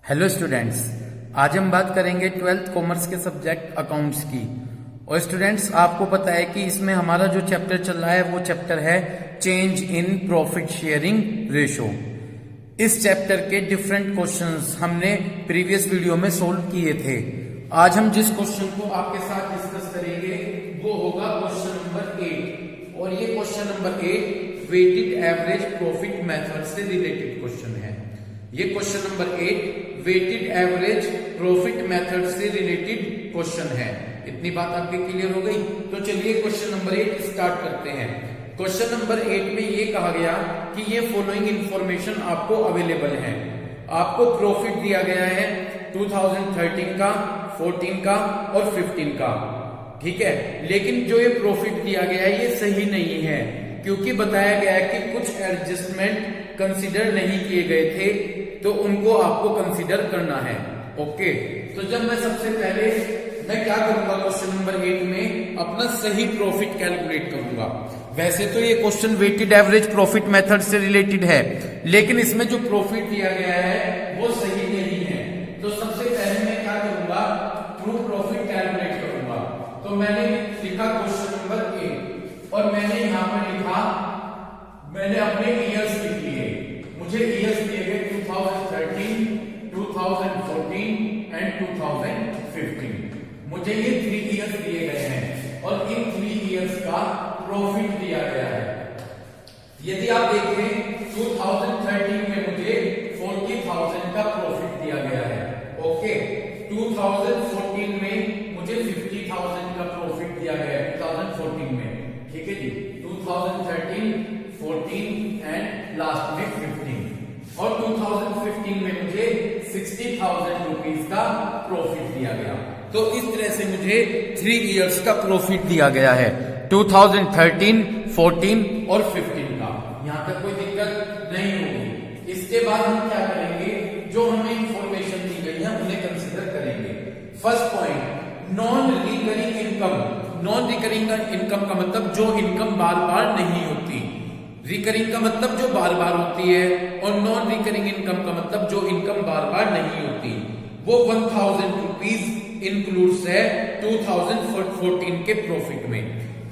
Hello students, आज हम बात करेंगे ट्वेल्थ कॉमर्स के सब्जेक्ट अकाउंट्स की। और स्टूडेंट्स, आपको पता है कि इसमें हमारा जो चैप्टर चल रहा है वो चैप्टर है change in profit sharing ratio. इस चैप्टर के डिफरेंट क्वेश्चंस हमने प्रीवियस वीडियो में सोल्व किए थे। आज हम जिस क्वेश्चन को आपके साथ डिस्कस करेंगे वो होगा क्वेश्चन नंबर 8। और ये question number 8 weighted average profit method से रिलेटेड क्वेश्चन है। ये question number 8 weighted average profit method से रिलेटेड क्वेश्चन है। इतनी बात आपके क्लियर हो गई? तो चलिए क्वेश्चन नंबर 8 स्टार्ट करते हैं। क्वेश्चन नंबर 8 में ये कहा गया कि ये फॉलोइंग इंफॉर्मेशन आपको अवेलेबल है। आपको प्रॉफिट दिया गया है 2013 का, 14 का और 15 का, ठीक है। लेकिन जो ये प्रॉफिट दिया गया है ये सही नहीं है, क्योंकि बताया गया है कि कुछ एडजस्टमेंट कंसीडर नहीं किए गए थे, तो उनको आपको कंसीडर करना है। ओके, तो जब मैं सबसे पहले मैं क्या करूंगा, क्वेश्चन नंबर 8 में अपना सही प्रॉफिट कैलकुलेट करूंगा। वैसे तो ये question weighted average profit method से रिलेटेड है, लेकिन इसमें जो प्रॉफिट दिया गया है वो सही नहीं है। तो सबसे पहले मैं क्या करूंगा, ट्रू प्रॉफिट कैलकुलेट करूंगा। तो मैंने लिखा क्वेश्चन नंबर 8 और मैंने यहां पर लिखा, मैंने अपने ईयर्स लिख लिए। मुझे ईयर्स दिए गए 2013, 2014 एंड 2015। मुझे ये 3 ईयर्स दिए गए हैं और इन 3 ईयर्स का प्रॉफिट दिया गया है। यदि आप देखें 2013 में मुझे 40,000 का प्रॉफिट दिया गया है। ओके, 2014 में मुझे 50,000 का प्रॉफिट दिया गया है 2014 में, ठीक है जी। 2013, 14 एंड लास्ट में 15 और 2015 में मुझे 60,000 रुपीज का प्रॉफिट दिया गया। तो इस तरह से मुझे 3 इयर्स का प्रॉफिट दिया गया है, 2013, 14 और 15 का। यहां तक कोई दिक्कत नहीं होगी। इसके बाद हम क्या करेंगे, जो हमें इंफॉर्मेशन दी गई है उन्हें कंसीडर करेंगे। First point, non recurring income. Non recurring income का मतलब जो इनकम बार बार नहीं होती। रिकरिंग का मतलब जो बार बार होती है, और नॉन रिकरिंग इनकम का मतलब जो इनकम बार बार नहीं होती। वो 1000 रुपीज इंक्लूड्स है 2014 के प्रॉफिट में।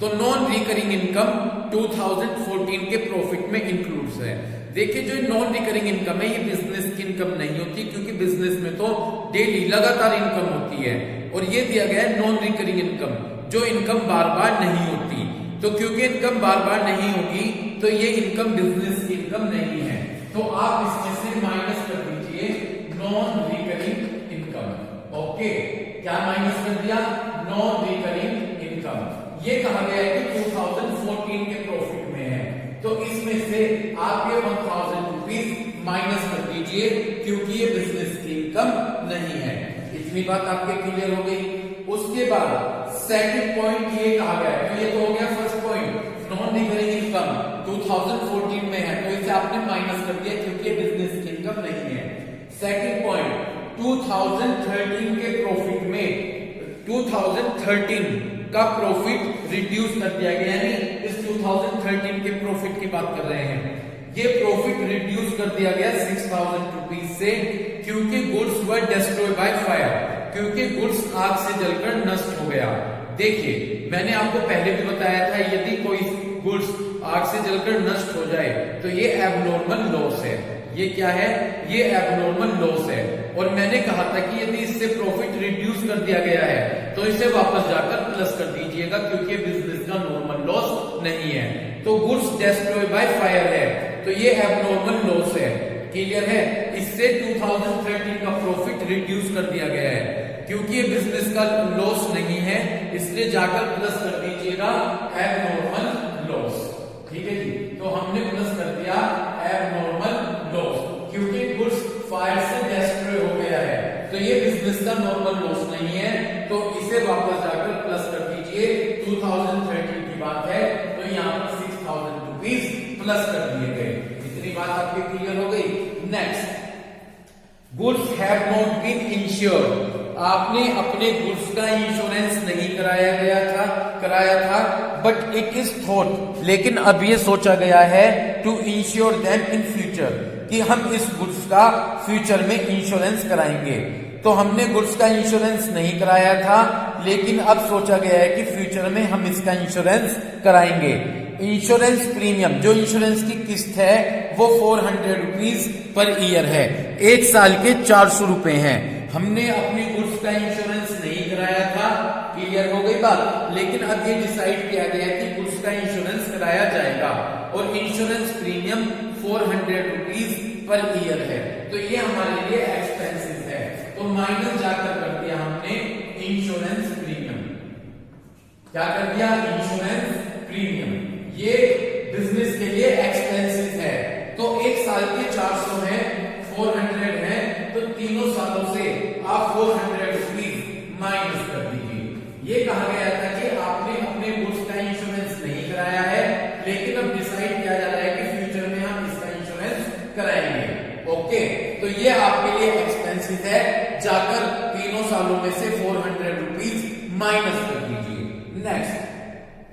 तो नॉन रिकरिंग इनकम 2014 के प्रॉफिट में इंक्लूड्स है। देखिए, जो नॉन रिकरिंग इनकम है ये बिजनेस की इनकम नहीं होती, क्योंकि बिजनेस में तो डेली लगातार इनकम होती है। और ये दिया गया है नॉन रिकरिंग इनकम, जो इनकम बार बार नहीं होती। तो क्योंकि इनकम बार बार नहीं होगी तो ये इनकम बिजनेस की इनकम नहीं है। तो आप इसमें से माइनस कर दीजिए नॉन रिकरिंग इनकम। ओके, क्या माइनस कर दिया? Non recurring income. ये कहा गया है कि 2014 के प्रॉफिट में है, तो इसमें से आप ये 1000 रुपीज माइनस कर दीजिए, क्योंकि ये बिजनेस की इनकम नहीं है। इतनी बात आपके क्लियर हो गई? उसके बाद सेकंड पॉइंट ये कहा गया है, तो ये तो हो गया first point, non recurring income 2014 में है, तो इसे आपने माइनस कर दिया क्योंकि बिजनेस की इनकम नहीं है। सेकंड पॉइंट, 2013 के प्रॉफिट में 2013 का प्रॉफिट रिड्यूस कर दिया गया, यानी इस 2013 के प्रॉफिट की बात कर रहे हैं। ये प्रॉफिट रिड्यूस कर दिया गया 6000 रुपीज से, क्योंकि goods were destroyed by fire, क्योंकि गुड्स आग से जलकर नष्ट हो गया। देखिए, मैंने आपको पहले भी बताया था, यदि कोई गुड्स आग से जलकर नष्ट हो जाए तो ये एबनॉर्मल लॉस है। ये क्या है? ये एबनॉर्मल लॉस है। और मैंने कहा था कि यदि इससे प्रॉफिट रिड्यूस कर दिया गया है तो इसे वापस जाकर प्लस कर दीजिएगा, क्योंकि बिजनेस का नॉर्मल लॉस नहीं है। तो गुड्स डिस्ट्रॉयड बाय फायर है, तो ये एबनॉर्मल लॉस है। क्लियर है? इससे 2013 का प्रॉफिट रिड्यूस कर दिया गया है, क्योंकि ये बिजनेस का लॉस नहीं है, इसलिए जाकर प्लस कर दीजिएगा एबनॉर्मल लॉस। ठीक है जी, तो हमने प्लस कर दिया एबनॉर्मल लॉस, क्योंकि गुड्स फायर से डिस्ट्रॉय हो गया है, तो ये बिजनेस का नॉर्मल लॉस नहीं है। तो इसे वापस जाकर प्लस कर दीजिए। 2013 की बात है, तो यहाँ पर 6000 रुपीज प्लस कर दिए गए। इतनी बात आपकी क्लियर हो गई? Next, goods have not been insured. आपने अपने गुड्स का इंश्योरेंस नहीं कराया था, बट इट इज थॉट, लेकिन अब ये सोचा गया है to insure them in future, कि हम इस गुड्स का फ्यूचर में इंश्योरेंस कराएंगे। तो हमने गुड्स का इंश्योरेंस नहीं कराया था, लेकिन अब सोचा गया है कि फ्यूचर में हम इसका इंश्योरेंस कराएंगे। इंश्योरेंस प्रीमियम, जो इंश्योरेंस की किस्त है वो 400 रुपीज पर ईयर है, एक साल के 400 रुपए हैं। हमने अपनी गुड्स का इंश्योरेंस नहीं कराया था, क्लियर हो गई बात। लेकिन अब ये डिसाइड किया गया कि गुड्स का इंश्योरेंस कराया जाएगा और insurance premium 400 rupees per year है। तो ये हमारे लिए एक्सपेंसिव है, तो माइनस जाकर कर दिया हमने इंश्योरेंस प्रीमियम। क्या कर दिया? Insurance premium. ये बिजनेस के लिए एक्सपेंसिव है, तो एक साल के 400 है, 400 है, तो तीनों सालों से आप 400 रुपीज माइनस कर दीजिए। ये कहा गया था कि आपने अपने गुड्स का इंश्योरेंस नहीं कराया है, लेकिन अब डिसाइड किया जा रहा है कि फ्यूचर में हम इसका इंश्योरेंस कराएंगे। ओके, तो ये आपके लिए एक्सपेंसिव है, जाकर तीनों सालों में से 400 रुपीज माइनस कर दीजिए। नेक्स्ट,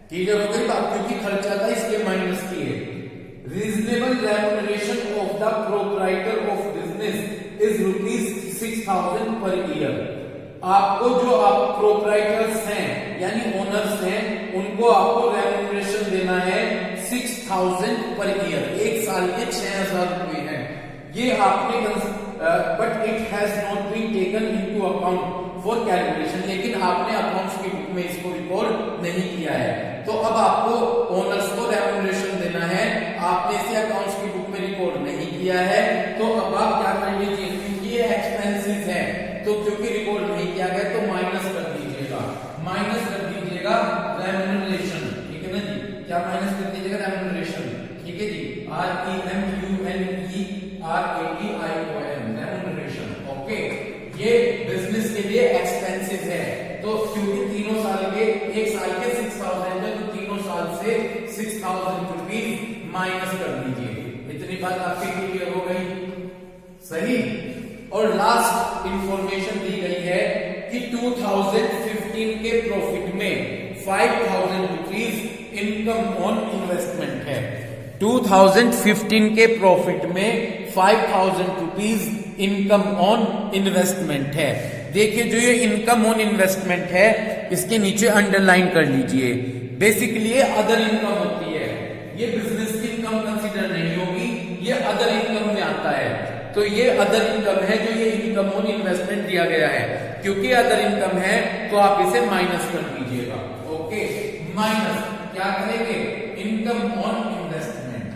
क्लियर हो गई बात, क्योंकि खर्चा था इसलिए माइनस किए। Reasonable remuneration of the proprietor of business is ₹6000 per year. आपको जो आप प्रोप्राइटर्स हैं यानी ओनर्स हैं, उनको आपको रेम्यूनरेशन देना है 6000 पर ईयर, एक साल के 6000 रुपए हैं। ये आपने but it has not been taken into account for calculation, लेकिन आपने अकाउंट्स की बुक में इसको रिकॉर्ड नहीं किया है। तो अब आपको ओनर्स को रेम्यूनरेशन देना है, आपने इसे अकाउंट्स की बुक में रिकॉर्ड नहीं किया है, तो अब आप क्या कर लीजिए, क्योंकि ये एक्सपेंसिव है, तो क्योंकि रिकॉर्ड नहीं किया गया तो माइनस कर दीजिएगा, माइनस कर दीजिएगा रेम्यूनरेशन। ठीक है ना जी, क्या माइनस कर दीजिएगा? रेम्यूनरेशन। ठीक है जी, REMUNERATION, रेम्यूनरेशन। ओके, ये बिजनेस के लिए एक्सपेंसिव है, तो क्योंकि तीनों साल के, एक साल के 6000 है, तो तीनों साल से 6000 रुपीज माइनस कर दीजिए। इतनी बात आपकी क्लियर हो गई? सही। और लास्ट इंफॉर्मेशन दी गई है कि 2015 के प्रॉफिट में 5000 रुपीज इनकम ऑन इन्वेस्टमेंट है। 2015 के प्रॉफिट में 5000 रुपीज इनकम ऑन इन्वेस्टमेंट है। देखिए, जो ये इनकम ऑन इन्वेस्टमेंट है, इसके नीचे अंडरलाइन कर लीजिए। बेसिकली ये अदर इनकम होती है, ये बिजनेस की इनकम कंसीडर नहीं होगी, ये अदर इनकम में आता है। तो ये अदर इनकम है, जो ये इनकम ऑन इन्वेस्टमेंट दिया गया है। क्योंकि अदर इनकम है तो आप इसे माइनस कर दीजिएगा। ओके, माइनस क्या करेंगे? Income on investment,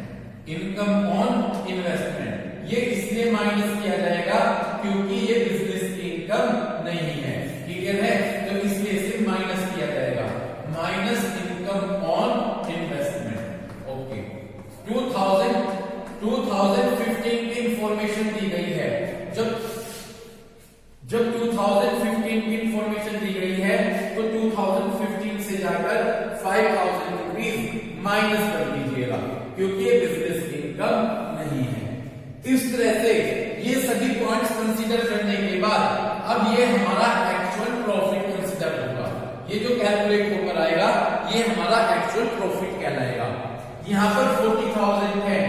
income on investment. ये इसलिए माइनस किया जाएगा क्योंकि ये बिजनेस की इनकम नहीं है। क्लियर है? तो इसलिए इसे माइनस किया जाएगा, minus income on investment. Okay, 2015 की इंफॉर्मेशन दी गई है। जब 2015 की इंफॉर्मेशन दी गई है तो 2015 से जाकर 5000 रुपीज माइनस कर दीजिएगा, क्योंकि ये बिजनेस की इनकम नहीं है। इस तरह से ये सभी पॉइंट्स कंसीडर करने के बाद अब ये हमारा एक्चुअल प्रॉफिट कंसीडर होगा। ये जो कैलकुलेट होकर आएगा ये हमारा एक्चुअल प्रॉफिट कहलाएगा। यहाँ पर 40,000 है,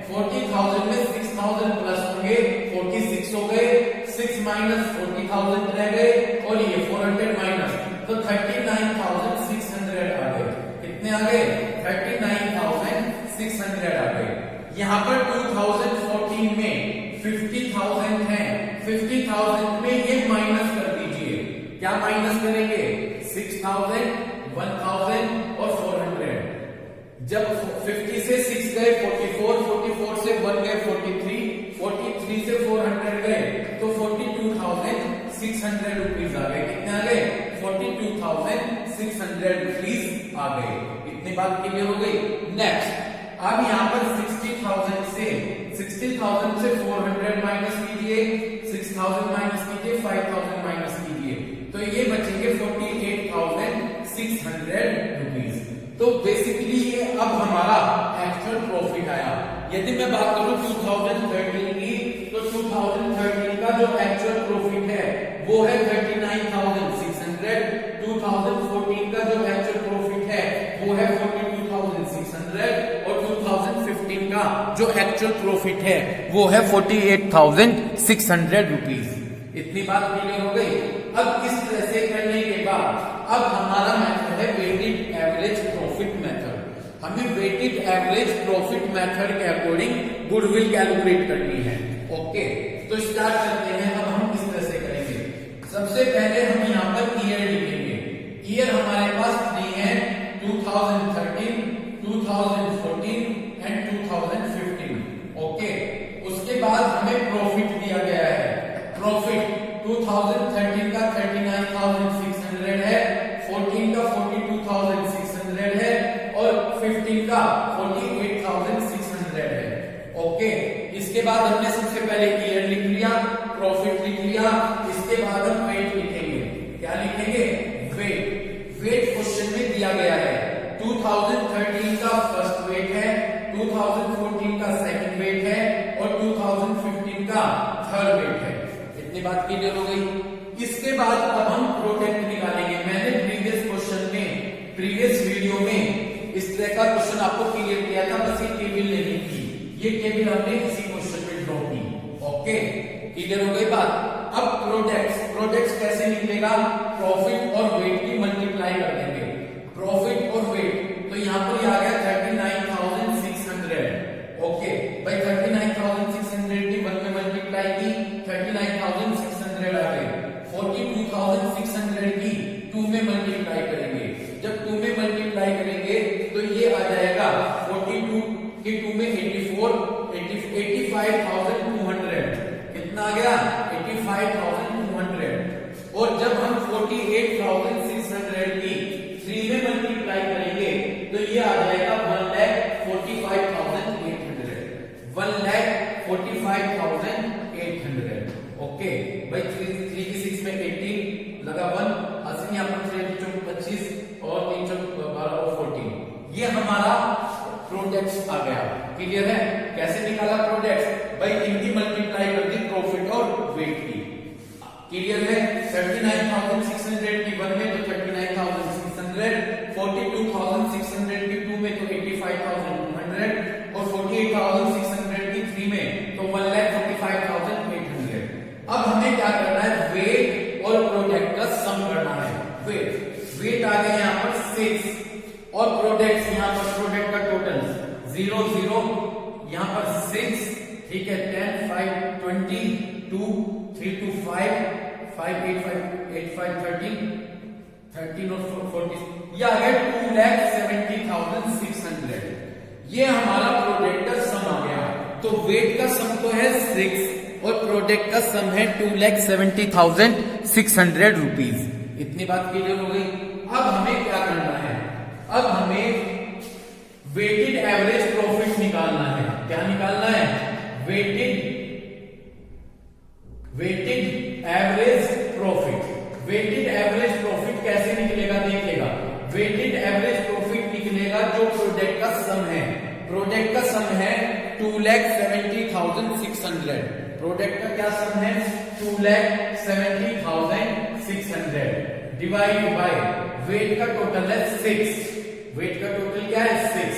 40,000 में 6,000 प्लस होंगे, 46 हो गए, 6 माइनस 40,000 रह गए, और ये 400 माइनस, तो 39,600 आ गए। कितने आ गए? 39,600 आ गए। यहाँ पर 2014 में 50,000 है, 50,000 में ये माइनस कर दीजिए। क्या माइनस करेंगे? 6,000, 1,000 और 400। जब 50 से 6 गए 44, 44 से 1 गए 43, 43 से 400 गए तो 42,600 रुपीज आ गए। कितने आ गए? 42,600 रुपीज आ गए। इतनी बात क्लियर हो गई? नेक्स्ट, अब यहाँ पर 60,000 से 400 माइनस कीजिए, 6,000 माइनस कीजिए, 5,000 माइनस कीजिए, तो ये बचेंगे 48,600 रुपीज। तो बेसिकली ये अब हमारा एक्चुअल प्रॉफिट आया। यदि मैं बात करूं 2013 की, तो 2013 का जो एक्चुअल प्रॉफिट है वो है 39,600। 2014 का जो एक्चुअल प्रॉफिट है वो है 42,600 और 2015 का जो एक्चुअल प्रॉफिट है वो है 48,600 रुपीज। इतनी बात क्लियर हो गई। अब इस तरह से करने के बाद अब हमारा मेथड है वेटेड एवरेज प्रॉफिट मेथड। हमें वेटेड एवरेज प्रॉफिट मेथड के अकॉर्डिंग गुडविल कैलकुलेट करनी है। ओके, तो स्टार्ट करते हैं। अब हम इस तरह से करेंगे। सबसे पहले हम यहाँ पर ईयर लिखेंगे। ईयर हमारे पास 3 है, 2013, 2014 एंड 2015। ओके, उसके बाद हमें प्रॉफिट दिया गया है। प्रॉफिट 2013 का 39,600 है, 14 का 42,600 है और 15 का 48,600 है। ओके, इसके बाद हमने सबसे पहले ईयर लिख लिया, प्रॉफिट लिख लिया। इसके बाद हम वेट लिखेंगे। क्या लिखेंगे? वेट। वेट क्वेश्चन में दिया गया है 2013 का फर्स्ट वेट है, 2014 का सेकंड वेट है और 2015 का थर्ड वेट है। इतनी बात क्लियर हो गई। इसके बाद अब हम प्रोडक्ट निकालेंगे। मैंने प्रीवियस क्वेश्चन में, प्रीवियस वीडियो में इस तरह का क्वेश्चन आपको क्लियर किया था, बस ये टेबल लेनी थी। ये टेबल हमने इसी क्वेश्चन में ड्रॉ की। ओके, क्लियर हो गई बात। अब प्रोडक्ट्स कैसे निकलेगा? प्रॉफिट और वेट की मल्टीप्लाई कर देंगे। प्रॉफिट और वेट, तो यहाँ पर आ गया 39,600। ओके भाई, 39,600 की 1 में मल्टीप्लाई की, 39,600 आ गए। 42,600 की 2 में मल्टीप्लाई करेंगे। जब 2 में मल्टीप्लाई करेंगे तो ये आ जाएगा 42 की 2 में 85,200। कितना आ गया? 85,200। और जब हम 48,600 की 3 में मल्टीप्लाई करेंगे तो ये आ जाएगा 1,45,800। 1,45,800। ओके भाई, 3 की 6 में 18 लगा 1, अस्सी यहाँ पर 3 चौक 25 और 3 चौक 12 और 14। ये हमारा प्रोडक्ट्स आ गया। क्लियर है? कैसे निकाला प्रोडक्ट्स? भाई इनकी मल्टीप्लाई कर दी प्रॉफिट और वेट की। क्लियर है? 39,600 की 1 में तो 39,600, 42,600 की 2 में तो 85,200 और 48,600 की 3 में तो 1,45,800। अब हमें क्या करना है? वेट और प्रोडक्ट का सम करना है। वेट आ गया यहाँ पर 6 और प्रोडक्ट्स यहाँ पर प्रोडक्ट का टोटल 0 0 यहाँ पर 6, ठीक है, 10 5 20 2 3 2 5 5 8 5 8 5 13 और 40, ये आ गया 2,70,600। ये हमारा प्रोडक्ट का सम आ गया। तो वेट का सम तो है 6 और प्रोडक्ट का सम है 2,70,600 रुपीज। इतनी बात क्लियर हो गई। अब हमें क्या करना है? अब हमें वेटेड एवरेज प्रॉफिट निकालना है। क्या निकालना है? Weighted average profit. Weighted average profit कैसे निकलेगा? देखिएगा, वेटेड एवरेज प्रॉफिट निकलेगा जो प्रोडक्ट का सम है। प्रोडक्ट का सम है 2,70,600। प्रोडक्ट का क्या सम है? 2,70,600 डिवाइड बाय वेट का टोटल है 6। वेट का टोटल क्या है? 6।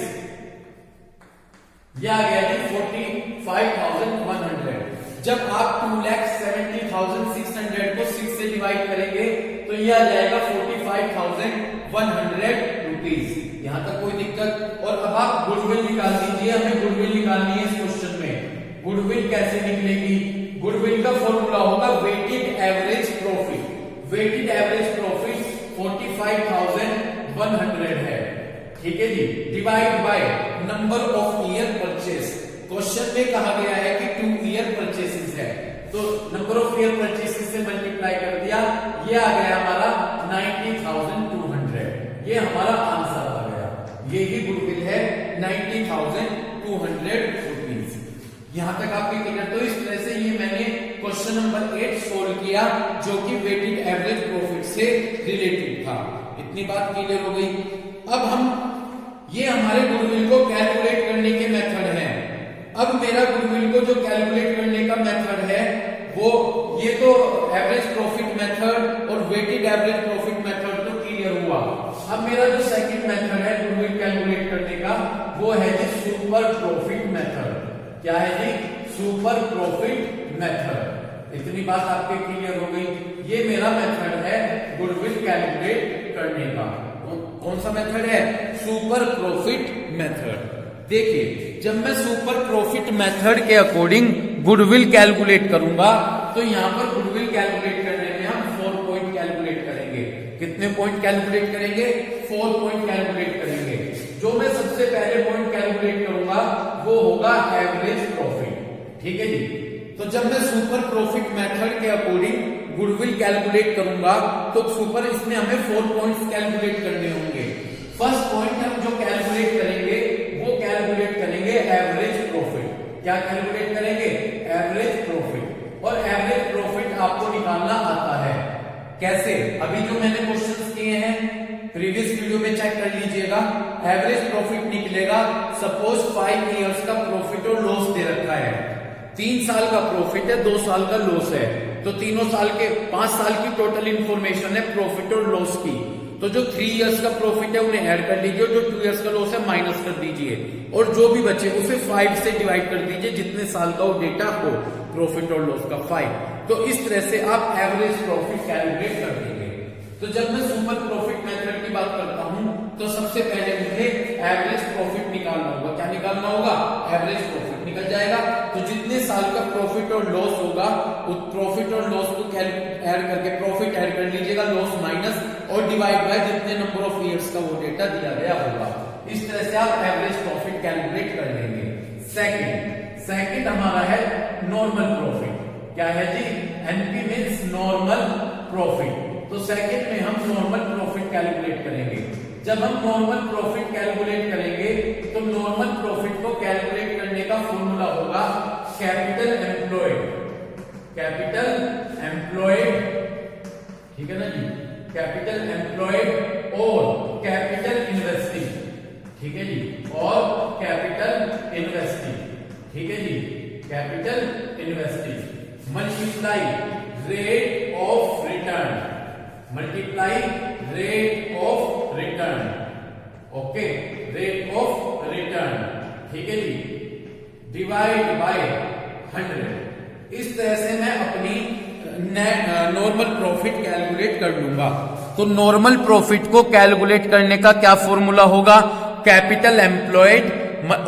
यह आ गया 45,100। जब आप 2,70,600 को 6 से डिवाइड करेंगे तो यह आ जाएगा 45,100 रुपीज। यहां तक कोई दिक्कत? और अब आप गुडविल निकाल दीजिए। हमें गुडविल निकालनी है इस क्वेश्चन में। गुडविल कैसे निकलेगी? गुडविल का फॉर्मूला होगा weighted average profit. Weighted average profit 45,100 है, ठीक है जी, divide by number of year purchase. Question में कहा गया है कि 2 ईयर परचेसेस है, तो नंबर ऑफ ईयर परचेसेस से मल्टीप्लाई कर दिया। ये आ गया हमारा 90,200। ये हमारा आंसर आ गया। ये ही गुडविल है 90,200 रुपीज। यहां तक आपके क्लियर? तो इस तरह से ये मैंने क्वेश्चन नंबर 8 सोल्व किया जो कि वेटेड एवरेज प्रॉफिट से रिलेटेड था। इतनी बात क्लियर हो गई। अब हम ये हमारे गुडविल को कैलकुलेट करने के मेथड है। अब मेरा गुडविल को जो कैलकुलेट करने का मेथड है वो ये तो एवरेज प्रॉफिट मेथड और वेटेड एवरेज प्रॉफिट मेथड तो क्लियर हुआ। अब मेरा जो सेकंड मेथड है गुडविल कैलकुलेट करने का वो है जी सुपर प्रॉफिट मेथड। क्या है जी? Super profit method. इतनी बात आपके क्लियर हो गई। ये मेरा मेथड है गुडविल कैलकुलेट करने का। कौन सा मेथड है? Super profit method. देखिए, जब मैं सुपर प्रॉफिट मेथड के अकॉर्डिंग गुडविल कैलकुलेट करूंगा तो यहां पर गुडविल कैलकुलेट करने में हम 4 पॉइंट कैलकुलेट करेंगे। कितने पॉइंट कैलकुलेट करेंगे? 4 पॉइंट कैलकुलेट करेंगे। जो मैं सबसे पहले पॉइंट कैलकुलेट करूंगा वो होगा एवरेज प्रॉफिट। ठीक है जी। तो जब मैं सुपर प्रॉफिट मेथड के अकॉर्डिंग गुडविल कैलकुलेट करूंगा तो सुपर इसमें हमें 4 पॉइंट्स कैलकुलेट करने होंगे। फर्स्ट पॉइंट हम जो कैलकुलेट करेंगे वो कैलकुलेट करेंगे एवरेज प्रॉफिट। क्या कैलकुलेट करेंगे? Average profit. और एवरेज प्रॉफिट आपको निकालना आता है कैसे? अभी जो मैंने क्वेश्चंस किए हैं प्रीवियस वीडियो में चेक कर लीजिएगा। एवरेज प्रॉफिट निकलेगा, सपोज 5 इयर्स का प्रॉफिट और लॉस दे रखा है। 3 साल का प्रॉफिट है, 2 साल का लॉस है, तो तीनों साल के 5 साल की टोटल इंफॉर्मेशन है प्रॉफिट और लॉस की। तो जो 3 इयर्स का प्रॉफिट है उन्हें ऐड कर लीजिए, जो 2 इयर्स का लॉस है माइनस कर दीजिए, और जो भी बचे उसे 5 से डिवाइड कर दीजिए, जितने साल का वो डेटा हो प्रॉफिट और लॉस का 5। तो इस तरह से आप एवरेज प्रॉफिट कैलकुलेट कर देंगे। तो जब मैं सुपर प्रॉफिट मेथड की बात करता हूं तो सबसे पहले मुझे एवरेज प्रॉफिट निकालना होगा। क्या निकालना होगा? एवरेज प्रॉफिट निकल जाएगा। तो जितने साल का प्रॉफिट और लॉस होगा उस प्रॉफिट और लॉस को ऐड करके प्रॉफिट ऐड कर लीजिएगा, लॉस माइनस, और डिवाइड बाय जितने नंबर ऑफ ईयर्स का वो डेटा दिया गया होगा। इस तरह से आप एवरेज प्रॉफिट कैलकुलेट कर लेंगे। सेकंड हमारा है नॉर्मल प्रॉफिट। क्या है जी? NP means normal profit. तो सेकंड में हम नॉर्मल प्रॉफिट कैलकुलेट करेंगे। जब हम नॉर्मल प्रॉफिट कैलकुलेट करेंगे तो नॉर्मल प्रॉफिट को कैलकुलेट करने का फॉर्मूला होगा कैपिटल एम्प्लॉयड। कैपिटल एम्प्लॉयड, ठीक है ना जी? कैपिटल एम्प्लॉयड और कैपिटल इन्वेस्टिंग, ठीक है जी, और कैपिटल इन्वेस्टिंग, ठीक है जी, capital investing multiply rate of return, multiply rate of return, okay, rate of return, ठीक है जी, डिवाइड बाय 100। इस तरह से मैं अपनी नॉर्मल प्रॉफिट कैलकुलेट कर लूंगा। तो नॉर्मल प्रॉफिट को कैलकुलेट करने का क्या फॉर्मूला होगा? कैपिटल एम्प्लॉयड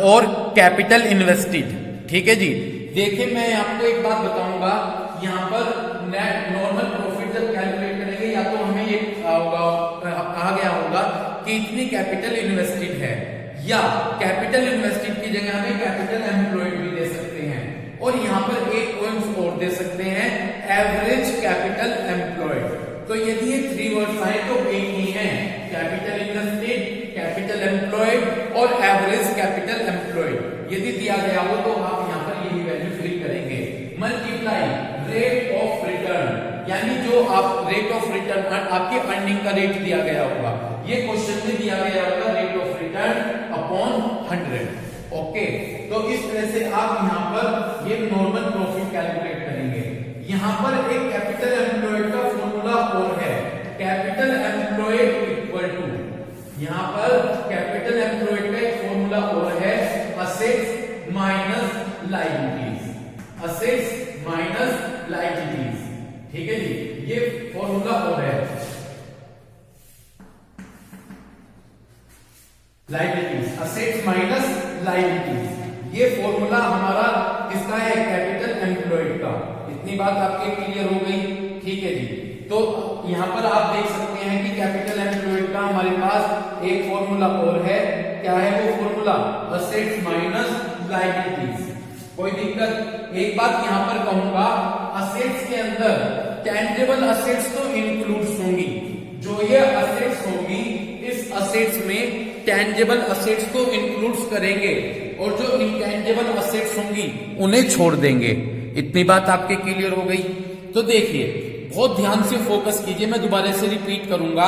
और कैपिटल इन्वेस्टेड, ठीक है जी। देखिए, मैं आपको एक बात बताऊंगा, यहां पर नेट नॉर्मल प्रॉफिट जब कैलकुलेट करेंगे या तो हमें ये कहा गया होगा कि इतनी कैपिटल इन्वेस्टेड है, या कैपिटल इन्वेस्टेड की जगह हमें कैपिटल एम्प्लॉयड भी दे सकते हैं, और यहां पर एक पॉइंट और दे सकते हैं एवरेज कैपिटल एम्प्लॉयड। तो यदि ये 3 वर्ड्स आए तो एक ही है, कैपिटल इन्वेस्टेड, कैपिटल एम्प्लॉयड और एवरेज कैपिटल एम्प्लॉयड। यदि दिया गया हो तो आप यहां पर यही वैल्यू फिल करेंगे। मल्टीप्लाई रेट ऑफ रिटर्न, यानी जो आप रेट ऑफ रिटर्न आपके अर्निंग का रेट दिया गया होगा, ये क्वेश्चन में दिया गया होगा rate of return upon 100, okay. तो इस तरह से आप यहां पर ये नॉर्मल प्रॉफिट कैलकुलेट करेंगे। यहां पर एक कैपिटल एम्प्लॉयड का फॉर्मूला और है, कैपिटल एम्प्लॉयड इक्वल टू, यहां पर कैपिटल एम्प्लॉयड का एक फॉर्मूला और है assets minus liabilities, assets minus liabilities, ठीक है जी, ये फॉर्मूला और है। लायबिलिटीज, असेट्स माइनस लायबिलिटीज, ये फॉर्मूला हमारा किसका है? कैपिटल एम्प्लॉयड का। इतनी बात आपके क्लियर हो गई, ठीक है जी। तो यहां पर आप देख सकते हैं कि कैपिटल एम्प्लॉयड का हमारे पास एक फॉर्मूला और है। क्या है वो फॉर्मूला? Assets minus liabilities. कोई दिक्कत? एक बात यहां पर कहूंगा, असेट्स के अंदर टेंजेबल असेट्स तो इंक्लूड्स होंगी, जो ये असेट्स होगी इस असेट्स में टेंजेबल असेट्स को इंक्लूड्स करेंगे, और जो इंटेंजेबल असेट्स होंगी उन्हें छोड़ देंगे। इतनी बात आपके क्लियर हो गई? तो देखिए, बहुत ध्यान से फोकस कीजिए, मैं दोबारा से रिपीट करूंगा।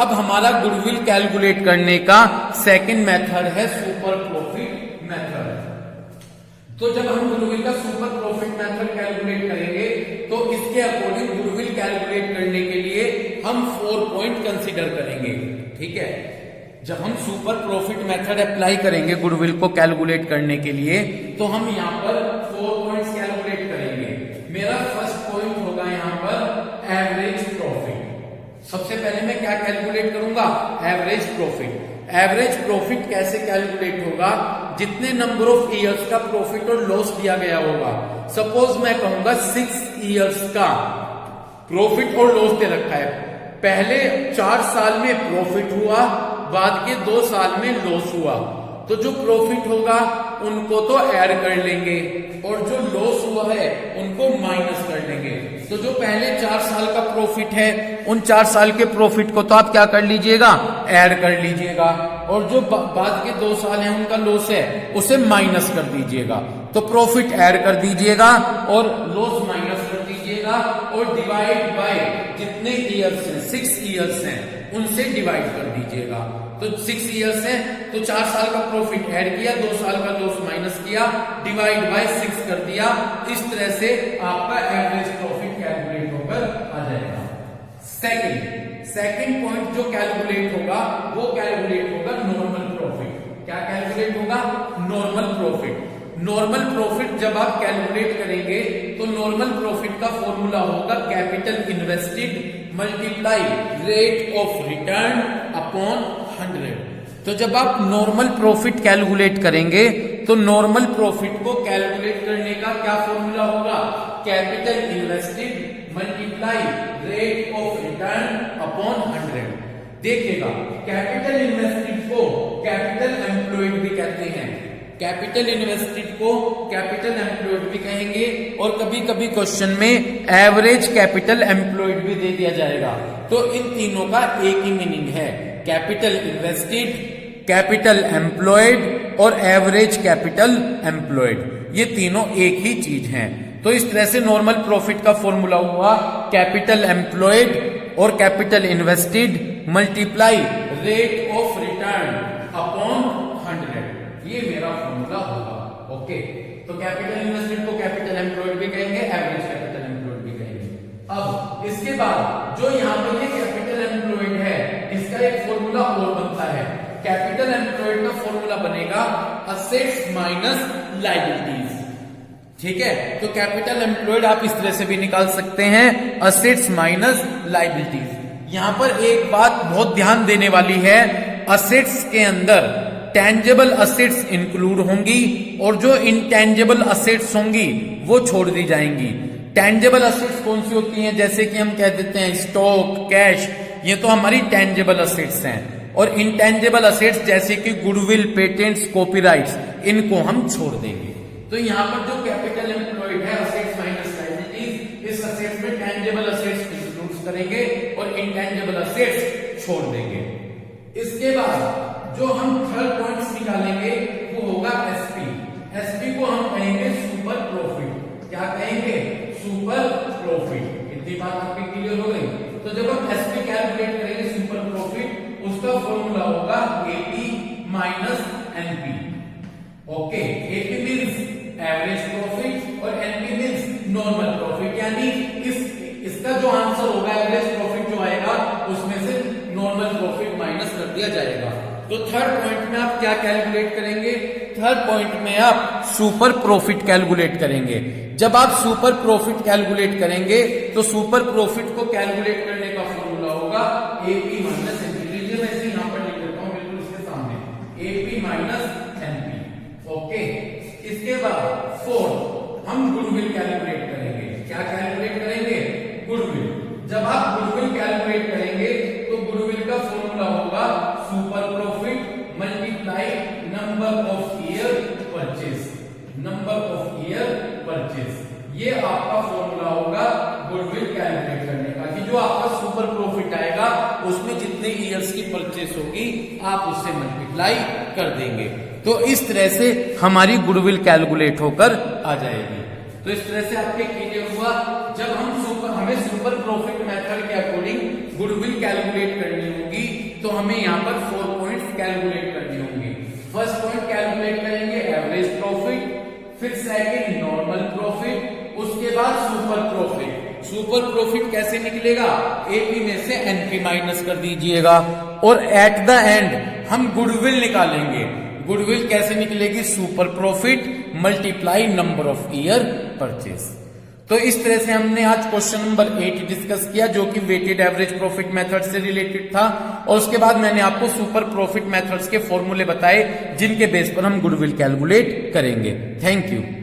अब हमारा गुडविल कैलकुलेट करने का सेकंड मेथड है सुपर प्रॉफिट मेथड। तो जब हम गुडविल का सुपर प्रॉफिट मेथड कैलकुलेट करेंगे तो इसके अकॉर्डिंग गुडविल कैलकुलेट करने के लिए हम 4 पॉइंट कंसीडर करेंगे, ठीक है। जब हम सुपर प्रॉफिट मेथड अप्लाई करेंगे गुडविल को कैलकुलेट करने के लिए, तो हम यहाँ पर 4 पॉइंट्स कैलकुलेट करेंगे। मेरा फर्स्ट पॉइंट होगा यहाँ पर एवरेज प्रॉफिट। सबसे पहले मैं क्या कैलकुलेट करूंगा? Average profit. एवरेज प्रॉफिट कैसे कैलकुलेट होगा? जितने नंबर ऑफ ईयर्स का प्रॉफिट और लॉस दिया गया होगा। सपोज मैं कहूंगा 6 ईयर्स का प्रॉफिट और लॉस दे रखा है। पहले 4 साल में प्रॉफिट हुआ, बाद के 2 साल में लॉस हुआ, तो जो प्रॉफिट होगा उनको तो ऐड कर लेंगे और जो लॉस हुआ है उनको माइनस कर लेंगे। तो जो पहले 4 साल का प्रॉफिट है, उन 4 साल के प्रॉफिट को तो आप क्या कर लीजिएगा? ऐड कर लीजिएगा, और जो बाद के 2 साल हैं उनका लॉस है उसे माइनस कर दीजिएगा। तो प्रॉफिट ऐड कर दीजिएगा और लॉस माइनस कर दीजिएगा, और डिवाइड बाय जितने ईयर्स हैं, 6 ईयर्स हैं, उनसे डिवाइड कर दीजिएगा। तो 6 ईयर्स है तो 4 साल का प्रॉफिट ऐड किया, 2 साल का लॉस माइनस किया, डिवाइड बाय 6 कर दिया। इस तरह से आपका एवरेज प्रॉफिट कैलकुलेट होकर आ जाएगा। सेकंड पॉइंट जो कैलकुलेट होगा वो कैलकुलेट होगा नॉर्मल प्रॉफिट। क्या कैलकुलेट होगा? Normal profit. नॉर्मल प्रॉफिट जब आप कैलकुलेट करेंगे तो नॉर्मल प्रॉफिट का फॉर्मूला होगा capital invested multiply rate of return upon 100। तो जब आप नॉर्मल प्रॉफिट कैलकुलेट करेंगे तो नॉर्मल प्रॉफिट को कैलकुलेट करने का क्या फॉर्मूला होगा? Capital invested multiply rate of return upon 100। देखिएगा, कैपिटल इन्वेस्टेड को कैपिटल एम्प्लॉयड भी कहते हैं, कैपिटल इन्वेस्टेड को कैपिटल एम्प्लॉयड भी कहेंगे, और कभी कभी क्वेश्चन में एवरेज कैपिटल एम्प्लॉयड भी दे दिया जाएगा। तो इन तीनों का एक ही मीनिंग है, कैपिटल इन्वेस्टेड, कैपिटल एम्प्लॉयड और एवरेज कैपिटल एम्प्लॉयड, ये तीनों एक ही चीज हैं। तो इस तरह से नॉर्मल प्रॉफिट का फॉर्मूला हुआ कैपिटल एम्प्लॉयड और capital invested multiply rate of return upon 100, ये मेरा फॉर्मूला होगा। ओके, तो कैपिटल इन्वेस्टेड को कैपिटल एम्प्लॉयड भी कहेंगे, एवरेज कैपिटल एम्प्लॉयड भी कहेंगे। अब इसके बाद जो यहाँ पर ये कैपिटल एम्प्लॉयड है, इसका एक फॉर्मूला और बनता है। कैपिटल एम्प्लॉयड का फॉर्मूला बनेगा असेट्स माइनस लायबिलिटीज। ठीक है, तो कैपिटल एम्प्लॉयड आप इस तरह से भी निकाल सकते हैं, असेट्स माइनस लायबिलिटीज। यहां पर एक बात बहुत ध्यान देने वाली है, असेट्स के अंदर टेंजेबल असेट्स इंक्लूड होंगी और जो इनटेंजेबल असेट्स होंगी वो छोड़ दी जाएंगी। टेंजेबल असेट्स कौन सी होती हैं? जैसे कि हम कह देते हैं स्टॉक, कैश, ये तो हमारी टेंजेबल असेट्स हैं। और इनटेंजेबल असेट्स जैसे कि गुडविल, पेटेंट्स, कॉपीराइट्स, इनको हम छोड़ देंगे। तो यहाँ पर जो कैपिटल एम्प्लॉयड है असेट्स माइनस लायबिलिटीज, इस असेट्स में टेंजेबल असेट्स इंक्लूड करेंगे और इनटेंजेबल असेट्स छोड़ देंगे। इसके बाद जो हम थर्ड पॉइंट्स निकालेंगे वो होगा एसपी। एसपी को हम कहेंगे सुपर प्रॉफिट। क्या कहेंगे? Super profit. इतनी बात आपकी क्लियर हो गई? तो जब हम एसपी कैलकुलेट करेंगे सुपर प्रॉफिट, उसका फॉर्मूला होगा AP minus NP. Okay, AP means average profit और एनपी मींस नॉर्मल प्रॉफिट, यानी इसका जो आंसर होगा एवरेज प्रॉफिट जो आएगा उसमें से नॉर्मल प्रॉफिट माइनस कर दिया जाएगा। तो थर्ड पॉइंट में आप क्या कैलकुलेट करेंगे? थर्ड पॉइंट में आप सुपर प्रॉफिट कैलकुलेट करेंगे। जब आप सुपर प्रॉफिट कैलकुलेट करेंगे तो सुपर प्रॉफिट को कैलकुलेट करने का फॉर्मूला होगा एपी माइनस एनपी। लीजिए मैं इसे यहां पर लिख देता हूं बिल्कुल इसके सामने, एपी माइनस एनपी। ओके, इसके बाद फोर्थ हम गुडविल कैलकुलेट करेंगे। क्या कैलकुलेट करेंगे? गुडविल। जब आप गुडविल कैलकुलेट करेंगे तो गुडविल का फॉर्मूला होगा super profit multiply number of year purchase. Number of year purchase, ये आपका फॉर्मूला होगा गुडविल कैलकुलेट करने का, कि जो आपका सुपर प्रॉफिट आएगा उसमें जितने ईयर्स की परचेज होगी आप उससे मल्टीप्लाई कर देंगे। तो इस तरह से हमारी गुडविल कैलकुलेट होकर आ जाएगी। तो इस तरह से आपके क्लियर हुआ। जब हम हमें सुपर प्रॉफिट मेथड के अकॉर्डिंग गुडविल कैलकुलेट करनी होगी तो हमें यहाँ पर 4 पॉइंट्स कैलकुलेट करनी होंगी। फर्स्ट पॉइंट कैलकुलेट करेंगे एवरेज प्रॉफिट, फिर सेकंड नॉर्मल प्रॉफिट, उसके बाद सुपर प्रॉफिट। सुपर प्रॉफिट कैसे निकलेगा? एपी में से एनपी माइनस कर दीजिएगा और एट द एंड हम गुडविल निकालेंगे। गुडविल कैसे निकलेगी? Super profit multiply number of year purchase. तो इस तरह से हमने आज क्वेश्चन नंबर 8 डिस्कस किया, जो कि वेटेड एवरेज प्रॉफिट मेथड से रिलेटेड था। और उसके बाद मैंने आपको सुपर प्रॉफिट मेथड्स के फॉर्मूले बताए, जिनके बेस पर हम गुडविल कैलकुलेट करेंगे। Thank you.